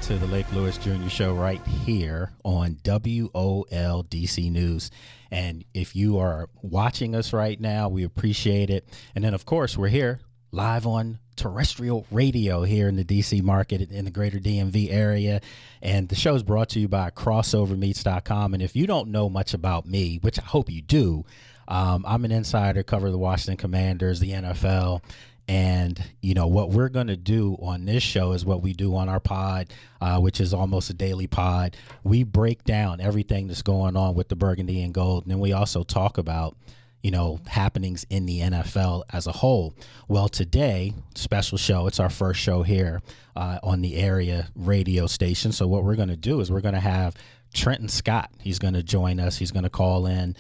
to the Lake Lewis Jr. Show right here on WOL DC News. And if you are watching us right now, we appreciate it. And then, of course, we're here live on terrestrial radio here in the DC market in the greater DMV area. And the show is brought to you by crossovermeats.com. And if you don't know much about me, which I hope you do, I'm an insider, cover the Washington Commanders, the NFL. And, you know, what we're going to do on this show is what we do on our pod, which is almost a daily pod. We break down everything that's going on with the Burgundy and Gold. And then we also talk about, you know, happenings in the NFL as a whole. Well, today, special show. It's our first show here on the area radio station. So what we're going to do is we're going to have Trent Scott. He's going to join us. He's going to call in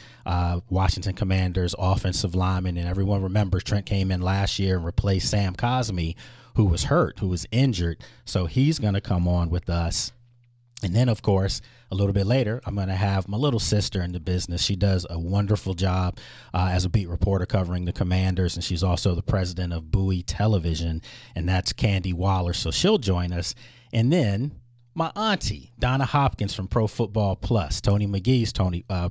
Washington Commanders offensive lineman. And everyone remembers Trent came in last year and replaced Sam Cosmi, who was hurt, who was injured. So he's going to come on with us. And then, of course, a little bit later, I'm going to have my little sister in the business. She does a wonderful job as a beat reporter covering the Commanders, and she's also the president of Bowie Television, and that's Candi Waller. So she'll join us. And then my auntie, Donna Hopkins from Pro Football Plus, Tony McGee's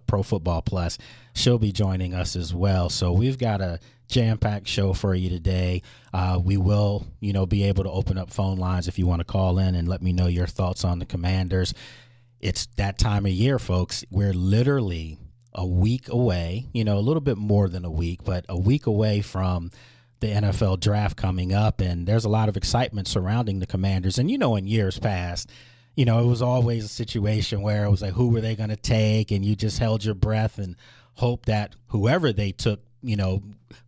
Pro Football Plus, she'll be joining us as well. So we've got a jam-packed show for you today. We will, you know, be able to open up phone lines if you want to call in and let me know your thoughts on the Commanders. It's that time of year, folks. We're literally a week away, you know, a little bit more than a week, but a week away from the NFL draft coming up. And there's a lot of excitement surrounding the Commanders. And, you know, in years past, you know, it was always a situation where it was like, who were they going to take? And you just held your breath and hoped that whoever they took, you know,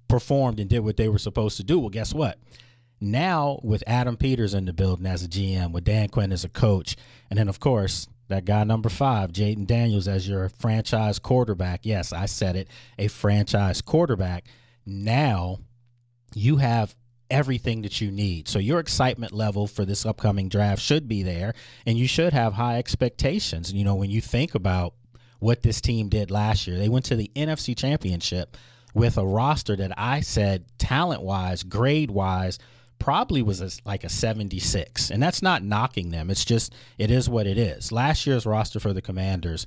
performed and did what they were supposed to do. Well, guess what? Now with Adam Peters in the building as a GM, with Dan Quinn as a coach, and then, of course, that guy number 5, Jayden Daniels, as your franchise quarterback. Yes, I said it, a franchise quarterback. Now you have everything that you need. So your excitement level for this upcoming draft should be there, and you should have high expectations. You know, when you think about what this team did last year, they went to the NFC Championship with a roster that I said talent-wise, grade-wise, probably was like a 76. And that's not knocking them. It's just, it is what it is. Last year's roster for the Commanders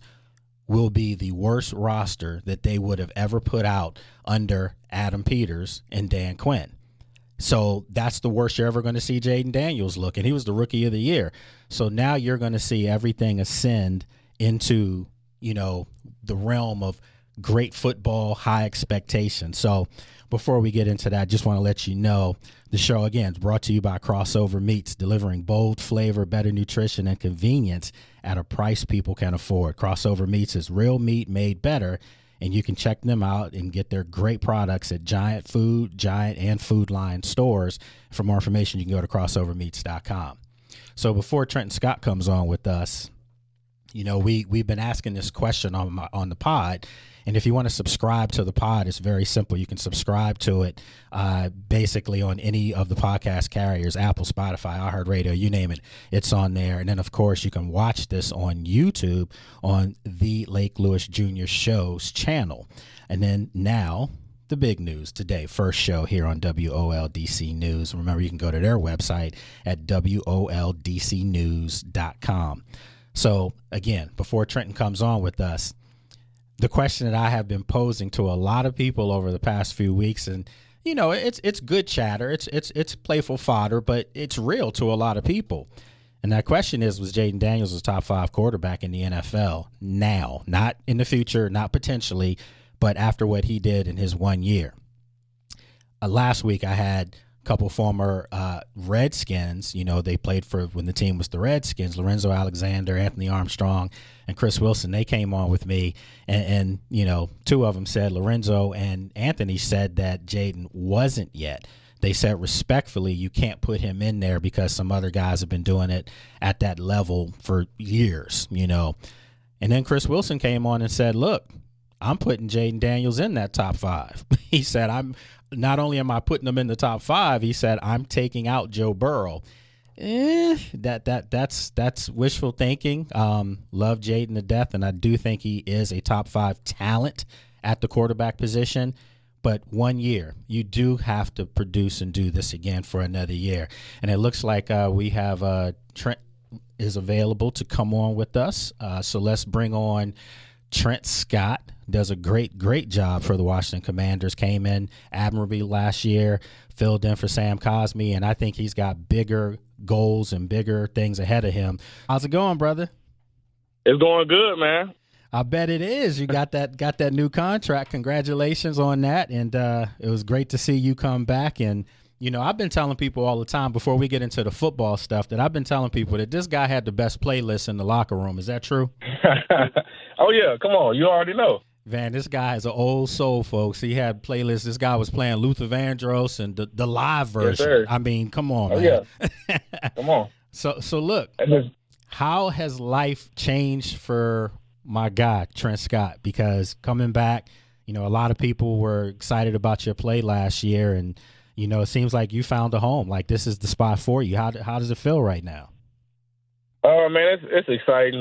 will be the worst roster that they would have ever put out under Adam Peters and Dan Quinn. So that's the worst you're ever going to see Jayden Daniels look. And he was the rookie of the year. So now you're going to see everything ascend into, you know, the realm of great football, high expectations. So before we get into that, just want to let you know the show, again, is brought to you by Crossover Meats, delivering bold flavor, better nutrition, and convenience at a price people can afford. Crossover Meats is real meat made better, and you can check them out and get their great products at Giant and Food Line stores. For more information, you can go to crossovermeats.com. So before Trent Scott comes on with us, you know, we've been asking this question on the pod. And if you want to subscribe to the pod, it's very simple. You can subscribe to it basically on any of the podcast carriers, Apple, Spotify, iHeartRadio, you name it. It's on there. And then, of course, you can watch this on YouTube on the Lake Lewis Jr. Show's channel. And then now, the big news today, first show here on WOL DC News. Remember, you can go to their website at WOLDCnews.com. So, again, before Trenton comes on with us, the question that I have been posing to a lot of people over the past few weeks, and you know, it's good chatter, it's playful fodder, but it's real to a lot of people. And that question is, was Jayden Daniels a top 5 quarterback in the NFL now, not in the future, not potentially, but after what he did in his 1 year? Last week I had a couple former Redskins, you know, they played for when the team was the Redskins, Lorenzo Alexander, Anthony Armstrong, and Chris Wilson. They came on with me, and you know, 2 of them said, Lorenzo and Anthony said that Jayden wasn't yet. They said respectfully, you can't put him in there because some other guys have been doing it at that level for years, you know. And then Chris Wilson came on and said, look, I'm putting Jayden Daniels in that top 5. He said, not only am I putting him in the top 5, he said, I'm taking out Joe Burrow. That's wishful thinking. Love Jayden to death, and I do think he is a top 5 talent at the quarterback position. But 1 year, you do have to produce and do this again for another year. And it looks like we have Trent is available to come on with us. So let's bring on Trent Scott. Does a great job for the Washington Commanders. Came in admirably last year, filled in for Sam Cosmi, and I think he's got bigger goals and bigger things ahead of him. How's it going, brother? It's going good, man. I bet it is. You got that new contract. Congratulations on that. And it was great to see you come back. And, you know, I've been telling people all the time before we get into the football stuff that I've been telling people that this guy had the best playlist in the locker room. Is that true? Oh, yeah. Come on. You already know. Man, this guy is an old soul, folks. He had playlists. This guy was playing Luther Vandross and the live version. Yes, sir. I mean, come on, man. Yeah. Come on. So look, how has life changed for my guy, Trent Scott? Because coming back, you know, a lot of people were excited about your play last year, and, you know, it seems like you found a home. Like, this is the spot for you. How does it feel right now? Man, it's exciting.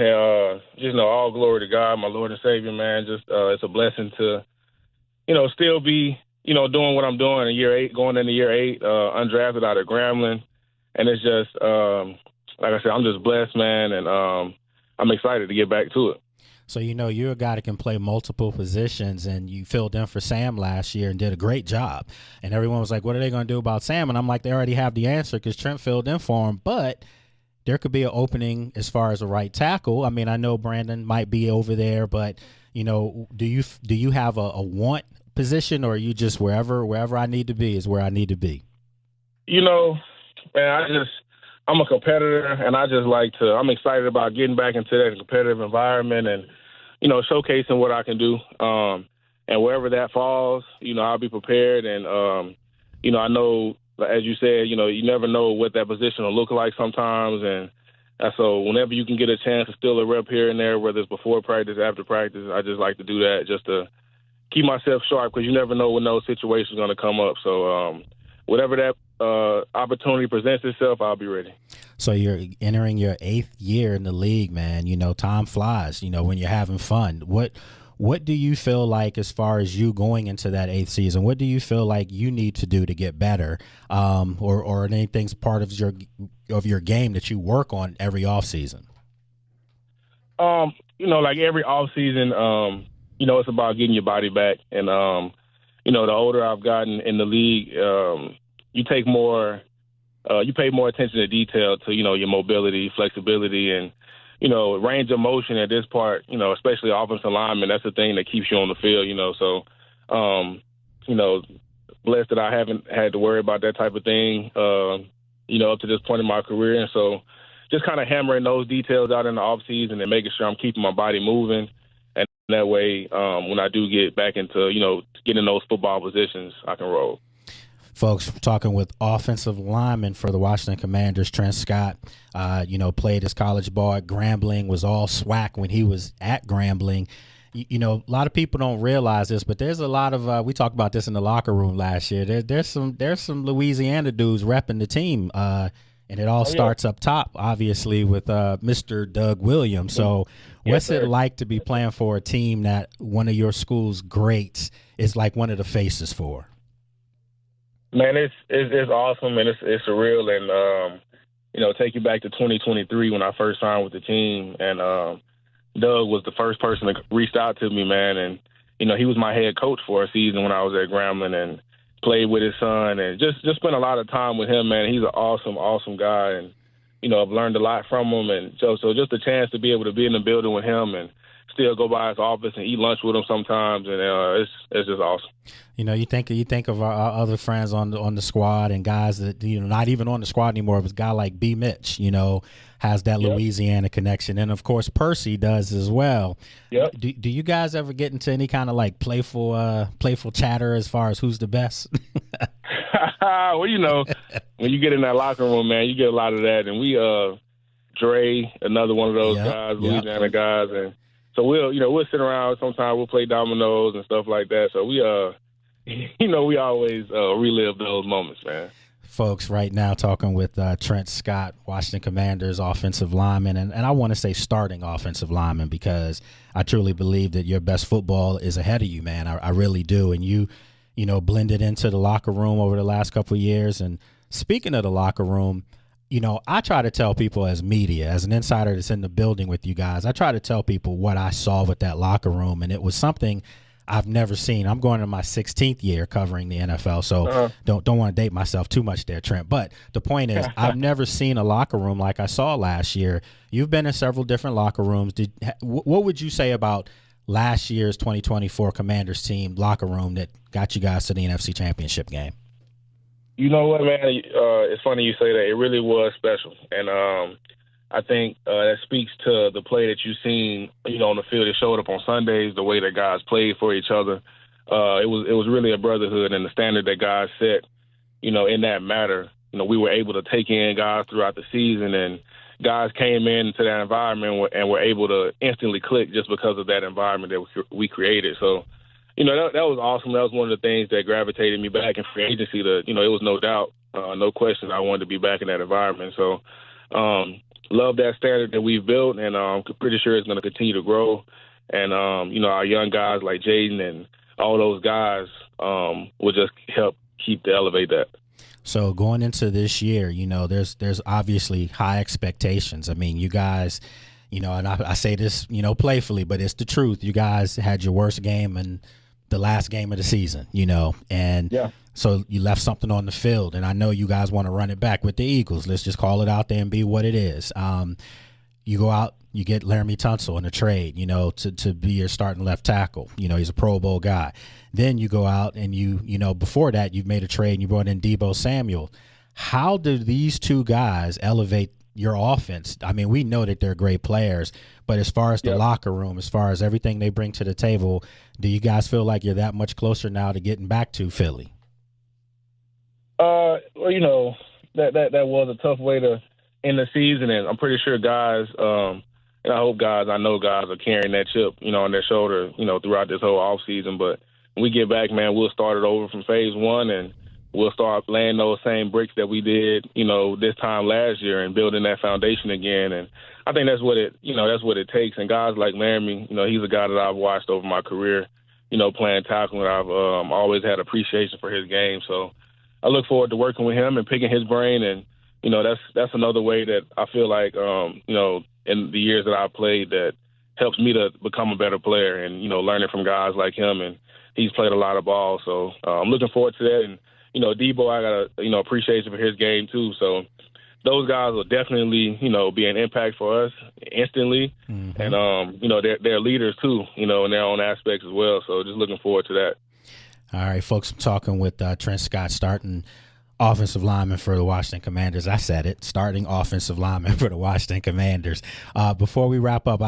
Just know all glory to God, my Lord and Savior, man. Just it's a blessing to, you know, still be, you know, doing what I'm doing in year 8, going into year 8, undrafted out of Grambling. And it's just, like I said, I'm just blessed, man, and I'm excited to get back to it. So, you know, you're a guy that can play multiple positions, and you filled in for Sam last year and did a great job. And everyone was like, what are they going to do about Sam? And I'm like, they already have the answer because Trent filled in for him. But there could be an opening as far as a right tackle. I mean, I know Brandon might be over there, but, you know, do you have a want position, or are you just wherever I need to be is where I need to be? You know, man, I'm a competitor, and I'm excited about getting back into that competitive environment and, you know, showcasing what I can do. And wherever that falls, you know, I'll be prepared. And, you know, I know, as you said, you know, you never know what that position will look like sometimes. And so whenever you can get a chance to steal a rep here and there, whether it's before practice, after practice, I just like to do that just to keep myself sharp, because you never know when those situations are going to come up. So whatever that opportunity presents itself, I'll be ready. So you're entering your 8th year in the league, man. You know, time flies, you know, when you're having fun. What do you feel like as far as you going into that 8th season? What do you feel like you need to do to get better, or anything's part of your game that you work on every offseason? You know, like every offseason, you know, it's about getting your body back. And, you know, the older I've gotten in the league, you pay more attention to detail to, you know, your mobility, flexibility, and, you know, range of motion at this part, you know, especially offensive lineman. That's the thing that keeps you on the field, you know. So, you know, blessed that I haven't had to worry about that type of thing, you know, up to this point in my career. And so just kind of hammering those details out in the offseason and making sure I'm keeping my body moving. And that way, when I do get back into, you know, getting those football positions, I can roll. Folks, talking with offensive lineman for the Washington Commanders, Trent Scott. You know, played his college ball at Grambling, was all SWAC when he was at Grambling. You know, a lot of people don't realize this, but there's a lot of we talked about this in the locker room last year. There's some Louisiana dudes repping the team, and it all starts up top, obviously, with Mr. Doug Williams. So what's it like to be playing for a team that one of your school's greats is like one of the faces for? Man, it's awesome, and it's surreal, and you know, take you back to 2023 when I first signed with the team, and Doug was the first person that reached out to me, man, and you know, he was my head coach for a season when I was at Grambling, and played with his son, and just spent a lot of time with him, man. He's an awesome guy, and you know, I've learned a lot from him, and so just a chance to be able to be in the building with him and still go by his office and eat lunch with him sometimes, and it's just awesome. You know, you think of our other friends on the squad and guys that, you know, not even on the squad anymore, but a guy like B. Mitch, you know, has that Louisiana connection, and of course Percy does as well. Yep. Do you guys ever get into any kind of like playful chatter as far as who's the best? Well, you know, when you get in that locker room, man, you get a lot of that, and we Dre, another one of those guys, Louisiana guys, and so we'll sit around. Sometimes we'll play dominoes and stuff like that. So we you know, we always relive those moments, man. Folks, right now talking with Trent Scott, Washington Commanders offensive lineman, and I want to say starting offensive lineman because I truly believe that your best football is ahead of you, man. I really do. And you know, blended into the locker room over the last couple of years. And speaking of the locker room, I try to tell people as media, as an insider that's in the building with you guys, I try to tell people what I saw with that locker room, and it was something I've never seen. I'm going to my 16th year covering the NFL, so don't want to date myself too much there, Trent. But the point is, I've never seen a locker room like I saw last year. You've been in several different locker rooms. What would you say about last year's 2024 Commanders team locker room that got you guys to the NFC Championship game? You know what, man? It's funny you say that. It really was special, and I think that speaks to the play that you've seen, on the field. It showed up on Sundays, the way that guys played for each other. It was really a brotherhood, and the standard that guys set, in that matter. We were able to take in guys throughout the season, and guys came into that environment and were able to instantly click just because of that environment that we created. So, that was awesome. That was one of the things that gravitated me back in free agency. It was no doubt, no question, I wanted to be back in that environment. So, love that standard that we've built, and I'm pretty sure it's going to continue to grow. And, our young guys like Jaden and all those guys will just help keep to elevate that. So going into this year, there's obviously high expectations. I mean, you guys, and I say this, playfully, but it's the truth. You guys had your worst game in the last game of the season, and so you left something on the field. And I know you guys want to run it back with the Eagles. Let's just call it out there and be what it is. You go out, you get Laramie Tunsil in a trade, to be your starting left tackle. He's a Pro Bowl guy. Then you go out and before that, you've made a trade and you brought in Deebo Samuel. How do these two guys elevate your offense? I mean, we know that they're great players, but as far as the locker room, as far as everything they bring to the table, do you guys feel like you're that much closer now to getting back to Philly? Well, that was a tough way to end the season, and I'm pretty sure guys, and I know guys are carrying that chip, on their shoulder, throughout this whole off season. But when we get back, man, we'll start it over from phase one, and we'll start laying those same bricks that we did, this time last year, and building that foundation again. And I think that's what it takes. And guys like Laramie, he's a guy that I've watched over my career, playing tackle, and I've always had appreciation for his game. So I look forward to working with him and picking his brain. And that's another way that I feel like in the years that I've played that helps me to become a better player, and learning from guys like him. And he's played a lot of ball, so I'm looking forward to that. And Deebo, I got appreciation for his game too. So those guys will definitely be an impact for us instantly. Mm-hmm. And they're leaders too, in their own aspects as well. So just looking forward to that. All right, folks, I'm talking with Trent Scott, starting offensive lineman for the Washington Commanders. I said it, starting offensive lineman for the Washington Commanders. Before we wrap up,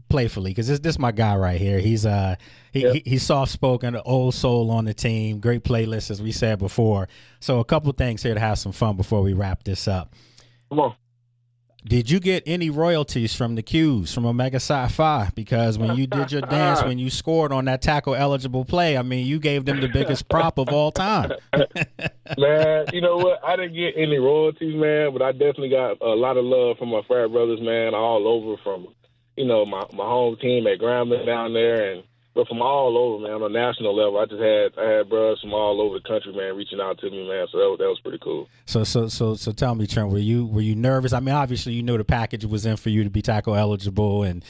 playfully, because this my guy right here. He's he's soft spoken, old soul on the team, great playlist as we said before. So a couple things here to have some fun before we wrap this up. Come on. Did you get any royalties from the Qs, from Omega Psi-Phi? Because when you did your dance, when you scored on that tackle-eligible play, I mean, you gave them the biggest prop of all time. Man, you know what? I didn't get any royalties, man, but I definitely got a lot of love from my frat brothers, man, all over from, my home team at Grambling down there, but from all over, man, on a national level. I had brothers from all over the country, man, reaching out to me, man. So that was pretty cool. So tell me, Trent, were you nervous? I mean, obviously you knew the package was in for you to be tackle eligible, and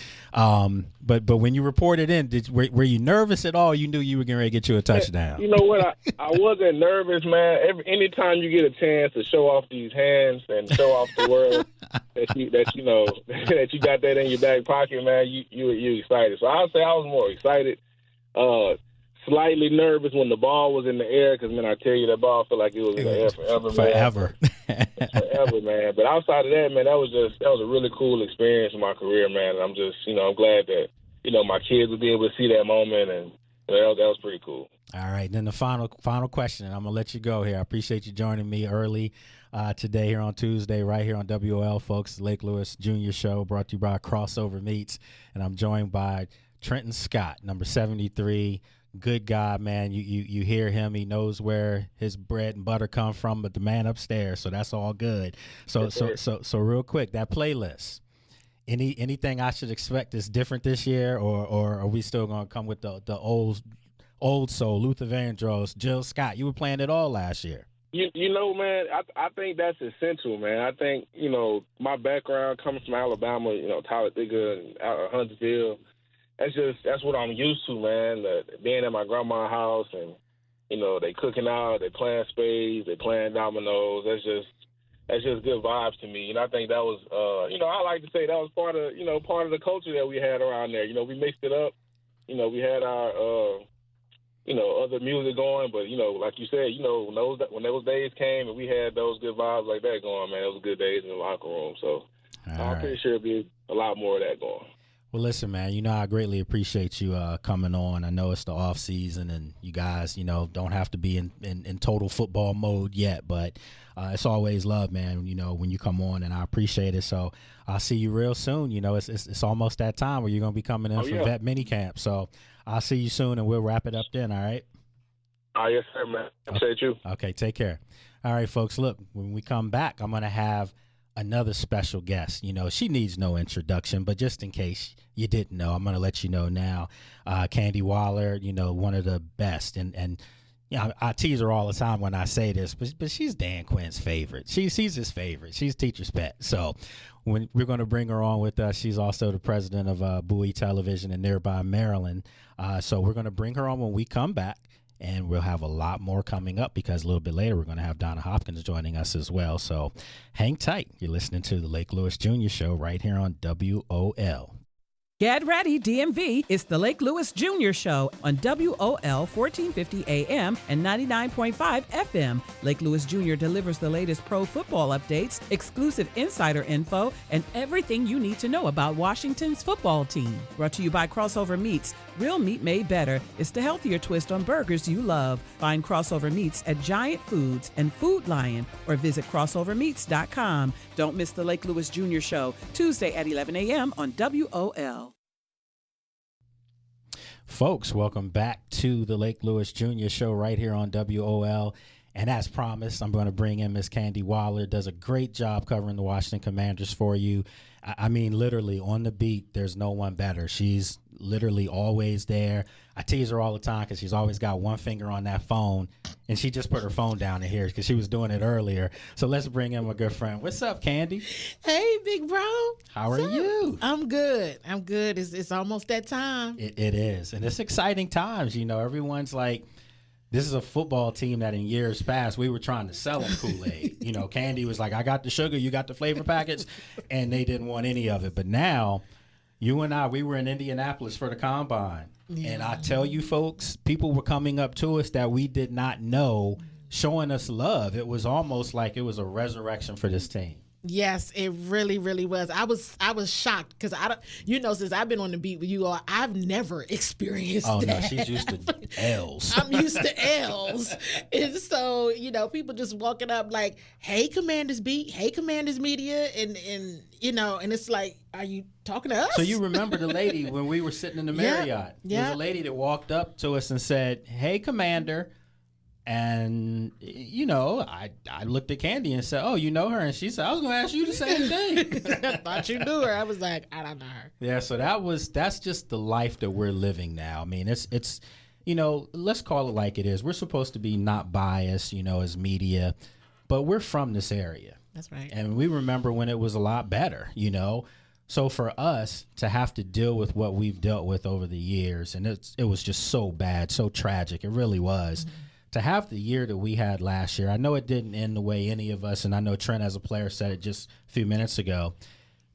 but when you reported in, were you nervous at all? You knew you were getting ready to get you a touchdown. You know what? I wasn't nervous, man. Anytime you get a chance to show off these hands and show off the world that you got that in your back pocket, man, you excited. So I'll say I was more excited. Slightly nervous when the ball was in the air, because, man, I tell you, that ball felt like it was in the air forever. Forever, man. But outside of that, man, that was a really cool experience in my career, man. And I'm just, I'm glad that, my kids would be able to see that moment, and that was pretty cool. All right, then the final question, and I'm going to let you go here. I appreciate you joining me early today here on Tuesday, right here on WOL, folks, Lake Lewis Jr. Show, brought to you by Crossover Meats. And I'm joined by Trent Scott, number 73, good guy, man. You hear him, he knows where his bread and butter come from, but the man upstairs, so that's all good. So real quick, that playlist. Anything I should expect is different this year, or are we still gonna come with the old soul, Luther Vandross, Jill Scott? You were playing it all last year. You know, man, I think that's essential, man. I think, my background coming from Alabama, Talladega and out of Huntsville, that's what I'm used to, man. Being at my grandma's house and, they cooking out, they playing spades, they playing dominoes. That's just good vibes to me. And I think that was, I like to say that was part of the culture that we had around there. We mixed it up. We had our, other music going, but, like you said, when those days came and we had those good vibes like that going, man, it was good days in the locker room. So I'm pretty sure it'll be a lot more of that going. Well, listen, man, I greatly appreciate you coming on. I know it's the off season and you guys, don't have to be in total football mode yet, but it's always love, man, when you come on, and I appreciate it. So I'll see you real soon. It's almost that time where you're going to be coming in for vet minicamp. So I'll see you soon and we'll wrap it up then. All right. Yes, sir, man. Appreciate you. Okay. Take care. All right, folks. Look, when we come back, I'm going to have another special guest. She needs no introduction, but just in case you didn't know, I'm going to let you know now. Candi Waller, one of the best. And I tease her all the time when I say this, but she's Dan Quinn's favorite. She's his favorite. She's teacher's pet. So when we're going to bring her on with us, she's also the president of Bowie Television in nearby Maryland. So we're going to bring her on when we come back. And we'll have a lot more coming up because a little bit later we're going to have Donna Hopkins joining us as well. So hang tight. You're listening to the Lake Lewis Jr. Show right here on WOL. Get ready, DMV. It's the Lake Lewis Jr. Show on WOL 1450 AM and 99.5 FM. Lake Lewis Jr. delivers the latest pro football updates, exclusive insider info, and everything you need to know about Washington's football team. Brought to you by Crossover Meats. Real meat made better. It's the healthier twist on burgers you love. Find Crossover Meats at Giant Foods and Food Lion or visit crossovermeats.com. Don't miss the Lake Lewis Jr. Show, Tuesday at 11 a.m. on WOL. Folks, welcome back to the Lake Lewis Jr. Show right here on WOL. And as promised, I'm going to bring in Miss Candi Waller. Does a great job covering the Washington Commanders for you. I mean, literally on the beat, there's no one better. She's literally always there. I tease her all the time because she's always got one finger on that phone, and she just put her phone down in here because she was doing it earlier. So let's bring in my good friend. What's up, Candi? Hey, big bro. How are you? I'm good. It's almost that time. It is, and it's exciting times. Everyone's like, this is a football team that in years past we were trying to sell them Kool-Aid. Candi was like, I got the sugar, you got the flavor packets, and they didn't want any of it. But now, you and I, we were in Indianapolis for the Combine. Yeah. And I tell you, folks, people were coming up to us that we did not know, showing us love. It was almost like it was a resurrection for this team. Yes, it really, really was. I was shocked because since I've been on the beat with you all, I've never experienced that. Oh no, she's used to L's. I'm used to L's, and so people just walking up like, "Hey, Commanders Beat, hey, Commanders Media," and it's like, are you talking to us? So you remember the lady when we were sitting in the Marriott? Yeah. There was a lady that walked up to us and said, "Hey, Commander." And, I looked at Candi and said, "Oh, you know her?" And she said, "I was going to ask you the same thing." I thought you knew her. I was like, I don't know her. Yeah, so that's just the life that we're living now. I mean, it's let's call it like it is. We're supposed to be not biased, as media, but we're from this area. That's right. And we remember when it was a lot better, So for us to have to deal with what we've dealt with over the years, and it was just so bad, so tragic. It really was. Mm-hmm. To have the year that we had last year, I know it didn't end the way any of us, and I know Trent as a player said it just a few minutes ago,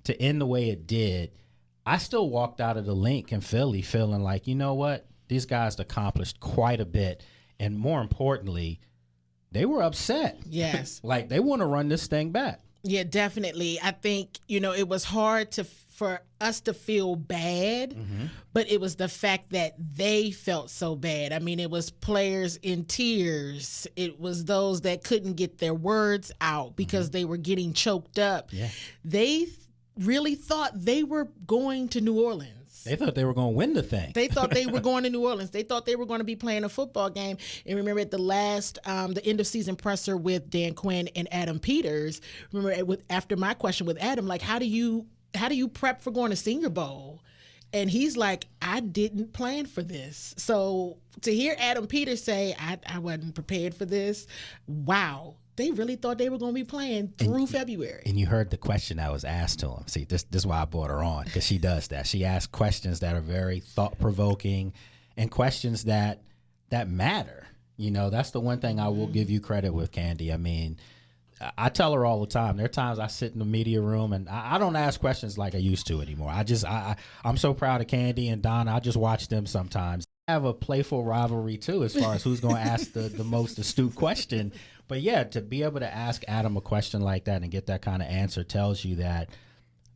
to end the way it did, I still walked out of the Link in Philly feeling like, you know what, these guys accomplished quite a bit, and more importantly, they were upset. Yes. Like they want to run this thing back. Yeah, definitely. I think, it was hard for us to feel bad, mm-hmm. but it was the fact that they felt so bad. I mean, it was players in tears. It was those that couldn't get their words out because mm-hmm. they were getting choked up. Yeah. They really thought they were going to New Orleans. They thought they were going to win the thing. They thought they were going to New Orleans. They thought they were going to be playing a football game. And remember at the last, the end of season presser with Dan Quinn and Adam Peters, after my question with Adam, like, how do you prep for going to Senior Bowl? And he's like, I didn't plan for this. So to hear Adam Peters say, I wasn't prepared for this, wow. They really thought they were going to be playing through February. And you heard the question that was asked to him. See, this is why I brought her on, because she does that. She asks questions that are very thought-provoking and questions that matter. You know, that's the one thing I will give you credit with, Candi. I mean, I tell her all the time. There are times I sit in the media room and I don't ask questions like I used to anymore. I'm so proud of Candi and Donna. I just watch them sometimes. I have a playful rivalry, too, as far as who's going to ask the most astute question. But, yeah, to be able to ask Adam a question like that and get that kind of answer tells you that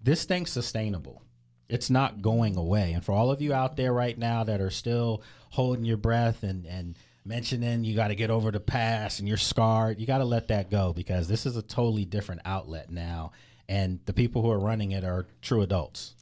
this thing's sustainable. It's not going away. And for all of you out there right now that are still holding your breath and mentioning you got to get over the past and you're scarred, you got to let that go, because this is a totally different outlet now. And the people who are running it are true adults.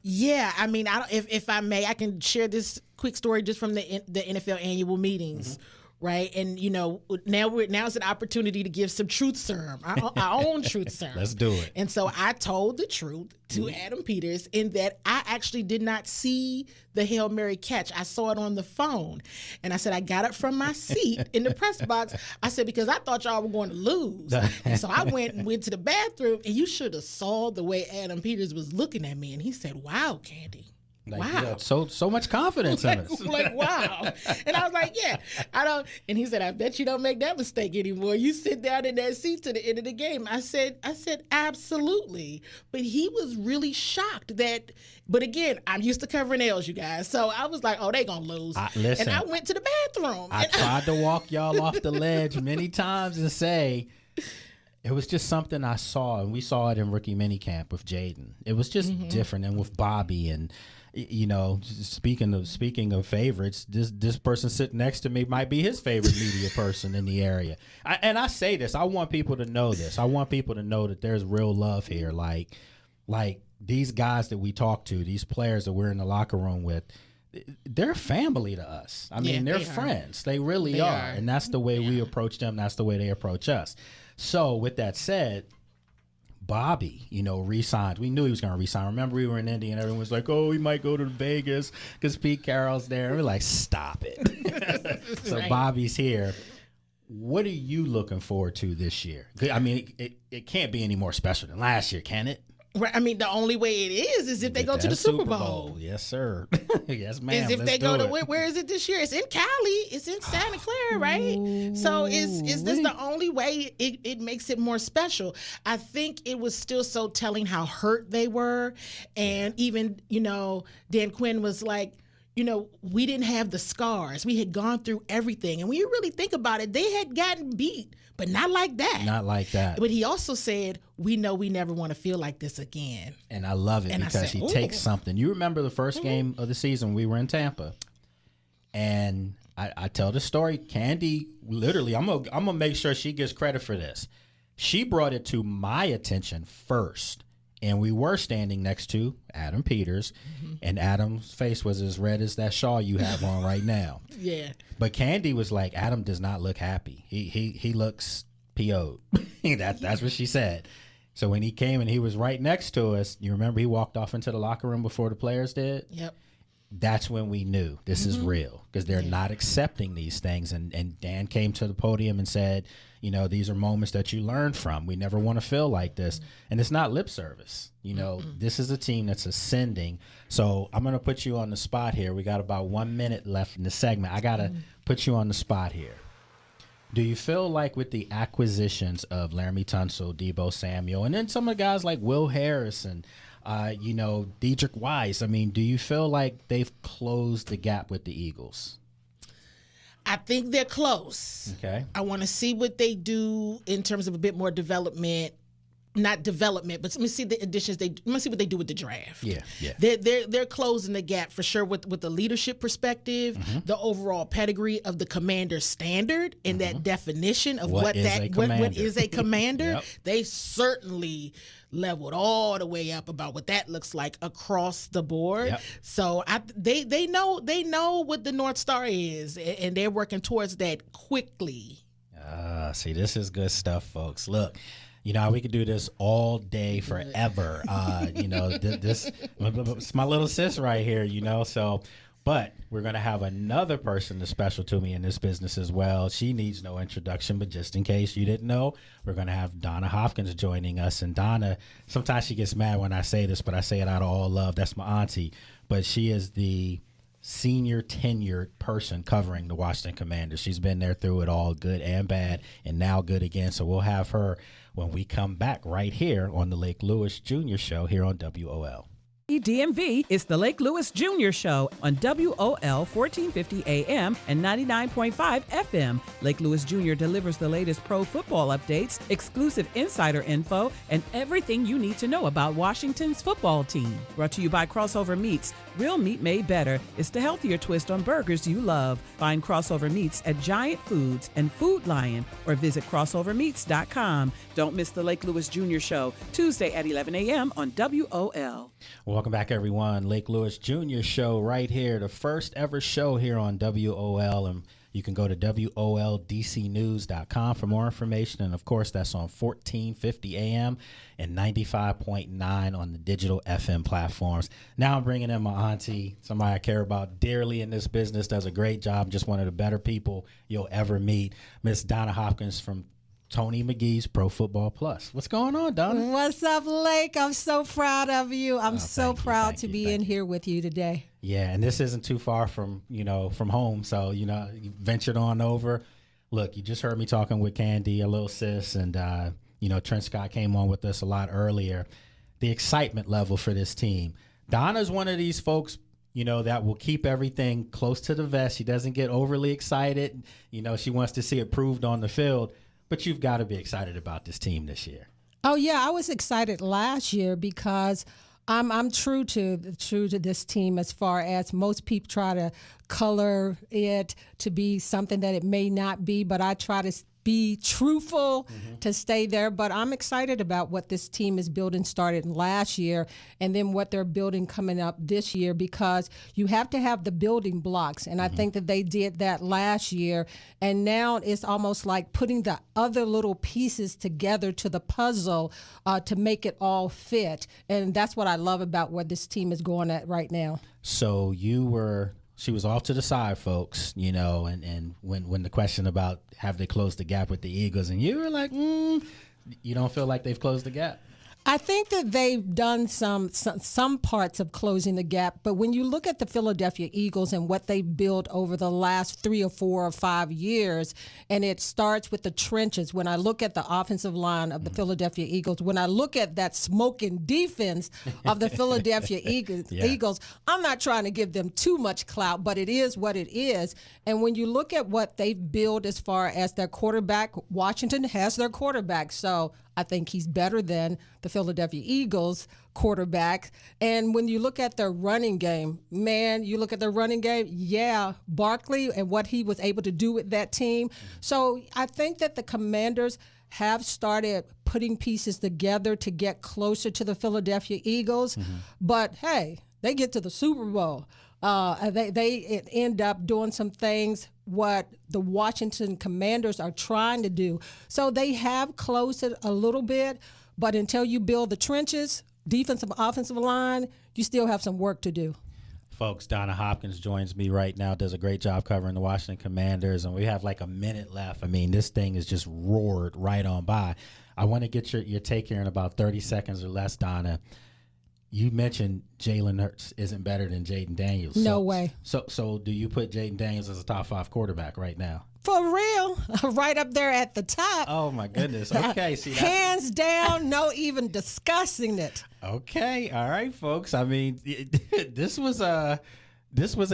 Yeah, I mean, if I may, I can share this quick story just from the NFL annual meetings. Mm-hmm. Right. And, you know, now it's an opportunity to give some truth serum, our own truth serum. Let's do it. And so I told the truth to Adam Peters in that I actually did not see the Hail Mary catch. I saw it on the phone. And I said, I got it from my seat in the press box. I said, because I thought y'all were going to lose. And so I went to the bathroom, and you should have saw the way Adam Peters was looking at me. And he said, wow, Candi. Like, wow. So much confidence in us. Like, wow. And I was like, yeah, I don't. And he said, I bet you don't make that mistake anymore. You sit down in that seat to the end of the game. I said, absolutely. But he was really shocked that, but again, I'm used to covering L's, you guys. So I was like, oh, they going to lose. Listen, and I went to the bathroom. I tried to walk y'all off the ledge many times and say, it was just something I saw, and we saw it in rookie minicamp with Jaden. It was just different, and with Bobby, and you know, speaking of favorites, this person sitting next to me might be his favorite media person in the area. And I say this, I want people to know this. I want people to know that there's real love here. Like these guys that we talk to, these players that we're in the locker room with, they're family to us. I mean, they're friends. They really are. And that's the way we approach them. That's the way they approach us. So with that said, Bobby, you know, re-signed. We knew he was going to re-sign. Remember, we were in Indy and everyone was like, oh, he might go to Vegas because Pete Carroll's there. And we're like, stop it. So right. Bobby's here. What are you looking forward to this year? I mean, it can't be any more special than last year, can it? Right. I mean, the only way it is if they go to the Super Bowl. Yes, sir. Yes, ma'am. Is if they go to where is it this year? It's in Cali. It's in Santa Clara, right? So is this the only way it makes it more special? I think it was still so telling how hurt they were, and even Dan Quinn was like, we didn't have the scars. We had gone through everything, and when you really think about it, they had gotten beat. But not like that. Not like that. But he also said, we know we never want to feel like this again. And I love it because he takes something. You remember the first game of the season, we were in Tampa. And I tell the story, Candi, literally, I'm gonna make sure she gets credit for this. She brought it to my attention first. And we were standing next to Adam Peters, and Adam's face was as red as that shawl you have on right now. Yeah. But Candi was like, Adam does not look happy. He looks PO'd. That's what she said. So when he came and he was right next to us, you remember he walked off into the locker room before the players did? Yep. That's when we knew this is real, because they're not accepting these things. And Dan came to the podium and said, these are moments that you learn from. We never want to feel like this. And it's not lip service. This is a team that's ascending. So I'm going to put you on the spot here. We got about 1 minute left in the segment. I got to put you on the spot here. Do you feel like with the acquisitions of Laramie Tunsil, Deebo Samuel, and then some of the guys like Will Harris and Dedrick Wise, I mean, do you feel like they've closed the gap with the Eagles? I think they're close. Okay. I want to see what they do in terms of a bit more development. Not development, but let me see the additions. Let me see what they do with the draft. Yeah. They're closing the gap for sure with the leadership perspective, the overall pedigree of the commander standard, and that definition of what is a commander. Yep. They certainly leveled all the way up about what that looks like across the board. Yep. So they know what the North Star is, and they're working towards that quickly. See, this is good stuff, folks. Look. We could do this all day forever. This it's my little sis right here, so. But we're going to have another person that's special to me in this business as well. She needs no introduction, but just in case you didn't know, we're going to have Donna Hopkins joining us. And Donna, sometimes she gets mad when I say this, but I say it out of all love. That's my auntie. But she is the senior tenured person covering the Washington Commanders. She's been there through it all, good and bad, and now good again. So we'll have her when we come back right here on the Lake Lewis Jr. Show here on WOL. DMV, it's the Lake Lewis Jr. Show on WOL 1450 AM and 99.5 FM. Lake Lewis Jr. delivers the latest pro football updates, exclusive insider info, and everything you need to know about Washington's football team. Brought to you by Crossover Meats. Real meat made better. It's the healthier twist on burgers you love. Find Crossover Meats at Giant Foods and Food Lion or visit crossovermeats.com. Don't miss the Lake Lewis Jr. Show, Tuesday at 11 a.m. on WOL. Welcome back, everyone. Lake Lewis Jr. Show right here, the first ever show here on WOL. And you can go to WOLDCnews.com for more information. And, of course, that's on 1450 AM and 95.9 on the digital FM platforms. Now I'm bringing in my auntie, somebody I care about dearly in this business, does a great job, just one of the better people you'll ever meet, Miss Donna Hopkins from Tony McGee's Pro Football Plus. What's going on, Donna? What's up, Lake? I'm so proud of you. I'm so proud to be in here with you today. Yeah, and this isn't too far from home. So, you ventured on over. Look, you just heard me talking with Candi, a little sis, and, Trent Scott came on with us a lot earlier. The excitement level for this team. Donna's one of these folks, that will keep everything close to the vest. She doesn't get overly excited. She wants to see it proved on the field. But you've got to be excited about this team this year. Oh yeah, I was excited last year because I'm true to this team as far as most people try to color it to be something that it may not be, but I try to be truthful to stay there. But I'm excited about what this team is building, started last year, and then what they're building coming up this year, because you have to have the building blocks. And I think that they did that last year. And now it's almost like putting the other little pieces together to the puzzle to make it all fit. And that's what I love about where this team is going at right now. So she was off to the side, folks, and when the question about have they closed the gap with the Eagles, and you were like, you don't feel like they've closed the gap? I think that they've done some parts of closing the gap, but when you look at the Philadelphia Eagles and what they've built over the last 3 or 4 or 5 years, and it starts with the trenches. When I look at the offensive line of the Philadelphia Eagles, when I look at that smoking defense of the Philadelphia Eagles, I'm not trying to give them too much clout, but it is what it is. And when you look at what they've built as far as their quarterback, Washington has their quarterback, so I think he's better than the Philadelphia Eagles quarterback. And when you look at their running game, Barkley and what he was able to do with that team. So I think that the Commanders have started putting pieces together to get closer to the Philadelphia Eagles. But, hey, they get to the Super Bowl. They end up doing some things what the Washington Commanders are trying to do. So they have closed it a little bit, but until you build the trenches, defensive, offensive line, you still have some work to do. Folks, Donna Hopkins joins me right now, does a great job covering the Washington Commanders, and we have like a minute left. I mean, this thing is just roared right on by. I want to get your take here in about 30 seconds or less, Donna. You mentioned Jalen Hurts isn't better than Jaden Daniels. No way. So do you put Jaden Daniels as a top 5 quarterback right now? For real, right up there at the top. Oh my goodness. Okay, see, hands down, no even discussing it. Okay, all right, folks. I mean, this was an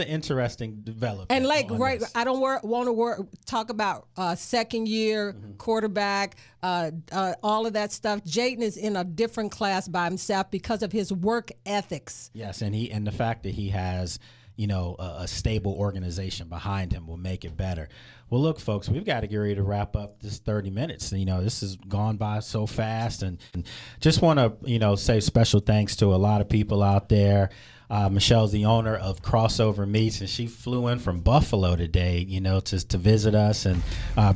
interesting development. And I don't want to talk about second year quarterback, all of that stuff. Jaden is in a different class by himself because of his work ethics. Yes, and the fact that he has, a stable organization behind him will make it better. Well, look, folks, we've got to get ready to wrap up this 30 minutes. This has gone by so fast, and just want to, say special thanks to a lot of people out there. Michelle's the owner of Crossover Meats, and she flew in from Buffalo today, to visit us and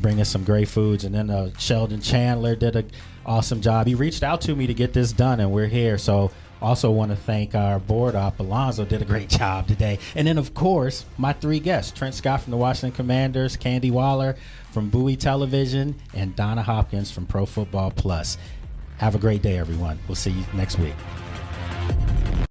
bring us some great foods. And then Sheldon Chandler did awesome job. He reached out to me to get this done, and we're here. So also want to thank our board op. Alonzo did a great job today. And then, of course, my 3 guests, Trent Scott from the Washington Commanders, Candi Waller from Bowie Television, and Donna Hopkins from Pro Football Plus. Have a great day, everyone. We'll see you next week.